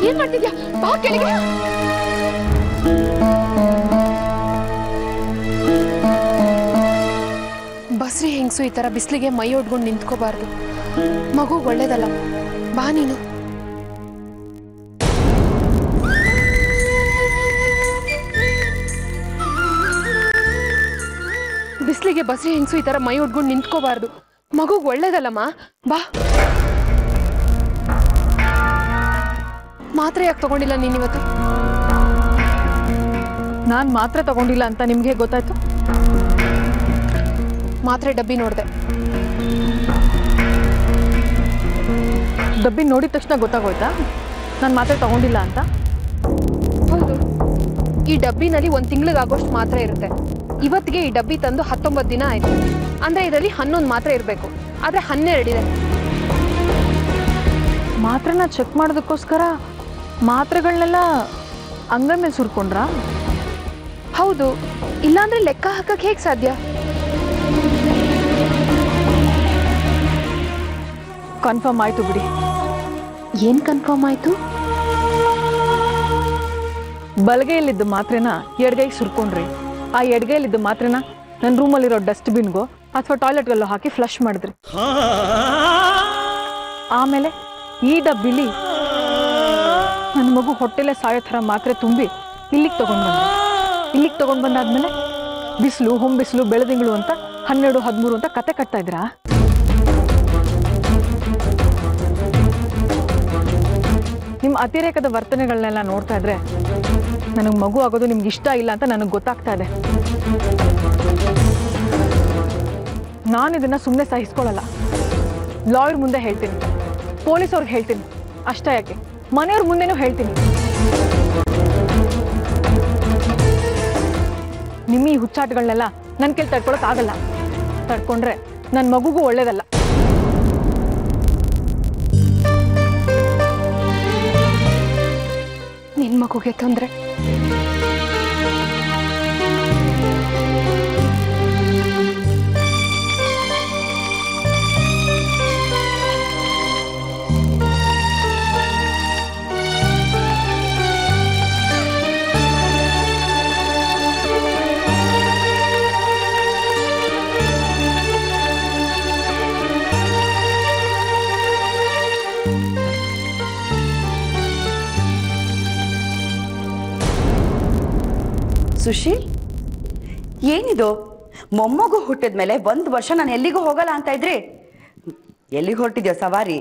ಏನ್ ಮಾಡ್ತಿದ್ಯಾ? ಬಾ ಕೆಳಗೆ. ಬಸ್ರಿ ಹೆಂಗಸು ಈ ತರ ಬಿಸಿಲಿಗೆ ಮೈ ಒಡ್ಕೊಂಡು ನಿಂತ್ಕೋಬಾರ್ದು. ಮಗು ಒಳ್ಳೇದಲ್ಲ. ಬಾ ನೀನು. ಬಿಸಿಲಿಗೆ ಬಸ್ರಿ ಹೆಂಗಸು ಈ ತರ ಮೈ ಒಡ್ಕೊಂಡು ನಿಂತ್ಕೋಬಾರ್ದು. ಮಗು ಒಳ್ಳೇದಲ್ಲಮ್ಮ. ಬಾ. ಮಾತ್ರೆ ಯಾಕೆ ತಗೊಂಡಿಲ್ಲ ನೀನಿವತ್ತು? ನಾನು ಮಾತ್ರೆ ತಗೊಂಡಿಲ್ಲ ಅಂತ ನಿಮ್ಗೆ ಗೊತ್ತಾಯ್ತು? ಮಾತ್ರೆ ಡಬ್ಬಿ ನೋಡಿದೆ. ಡಬ್ಬಿ ನೋಡಿದ ತಕ್ಷಣ ಗೊತ್ತಾಗೋಯ್ತಾ ನಾನು ಮಾತ್ರೆ ತಗೊಂಡಿಲ್ಲ ಅಂತ? ಹೌದು. ಈ ಡಬ್ಬಿನಲ್ಲಿ 1 ತಿಂಗಳಿಗಾಗೋಷ್ಟು ಮಾತ್ರೆ ಇರುತ್ತೆ. ಇವತ್ತಿಗೆ ಈ ಡಬ್ಬಿ ತಂದು 19 ದಿನ ಆಯ್ತು. ಅಂದ್ರೆ ಇದರಲ್ಲಿ 11 ಮಾತ್ರೆ ಇರಬೇಕು. ಆದ್ರೆ 12 ಇದೆ. ಮಾತ್ರೆನ ಚೆಕ್ ಮಾಡೋದಕ್ಕೋಸ್ಕರ ಮಾತ್ರೆಗಳನ್ನೆಲ್ಲ ಅಂಗೈ ಮೇಲೆ ಸುರ್ಕೊಂಡ್ರಾ? ಹೌದು. ಇಲ್ಲಾಂದ್ರೆ ಲೆಕ್ಕ ಹಾಕಕ್ಕೆ ಹೇಗೆ ಸಾಧ್ಯ? ಕನ್ಫರ್ಮ್ ಆಯ್ತು ಬಿಡಿ. ಏನ್ ಕನ್ಫರ್ಮ್ ಆಯ್ತು? ಬಲಗೈಯಲ್ಲಿದ್ದ ಮಾತ್ರೆನ ಎಡಗೈಗೆ ಸುರ್ಕೊಂಡ್ರಿ. ಆ ಎಡಗೈಯಲ್ಲಿದ್ದ ಮಾತ್ರೆನ ನನ್ನ ರೂಮಲ್ಲಿರೋ ಡಸ್ಟ್ಬಿನ್ಗೋ ಅಥವಾ ಟಾಯ್ಲೆಟ್ಗಲ್ಲೋ ಹಾಕಿ ಫ್ಲಶ್ ಮಾಡಿದ್ರಿ. ಆಮೇಲೆ ಈ ಡಬ್ಬಿಲಿ ನನ್ನ ಮಗು ಹೊಟ್ಟೆಲೆ ಸಾಯೋ ಥರ ಮಾತ್ರೆ ತುಂಬಿ ಇಲ್ಲಿಗೆ ತಗೊಂಡು ಬಂದಾದ್ಮೇಲೆ ಬಿಸಿಲು, ಹೊಂಬಿಸಿಲು, ಬೆಳದಿಂಗಳು ಅಂತ 12, 13 ಅಂತ ಕತೆ ಕಟ್ತಾ ಇದ್ರಾ? ನಿಮ್ಮ ಅತಿರೇಕದ ವರ್ತನೆಗಳನ್ನೆಲ್ಲ ನೋಡ್ತಾ ಇದ್ರೆ ನನಗೆ ಮಗು ಆಗೋದು ನಿಮ್ಗೆ ಇಷ್ಟ ಇಲ್ಲ ಅಂತ ನನಗೆ ಗೊತ್ತಾಗ್ತಾ ಇದೆ. ನಾನು ಇದನ್ನ ಸುಮ್ಮನೆ ಸಹಿಸ್ಕೊಳ್ಳಲ್ಲ. ಲಾಯರ್ ಮುಂದೆ ಹೇಳ್ತೀನಿ, ಪೊಲೀಸ್ ಅವ್ರಿಗೆ ಹೇಳ್ತೀನಿ. ಅಷ್ಟೇ ಯಾಕೆ, ಮನೆಯವ್ರ ಮುಂದೆನೂ ಹೇಳ್ತೀನಿ. ನಿಮ್ಮ ಈ ಹುಚ್ಚಾಟಗಳನ್ನೆಲ್ಲ ನನ್ನ ಕೈಲಿ ತಡ್ಕೊಳಕ್ ಆಗಲ್ಲ. ತಡ್ಕೊಂಡ್ರೆ ನನ್ನ ಮಗುಗೂ ಒಳ್ಳೇದಲ್ಲ. ನಿನ್ ಮಗುಗೆ ತೊಂದ್ರೆ. ಸುಶೀಲ್, ಏನಿದು? ಮೊಮ್ಮಗು ಹುಟ್ಟಿದ್ಮೇಲೆ 1 ವರ್ಷ ನಾನು ಎಲ್ಲಿಗೂ ಹೋಗಲ್ಲ ಅಂತ ಇದ್ರಿ. ಎಲ್ಲಿಗೆ ಹೊರಟಿದ್ಯೋ ಸವಾರಿ?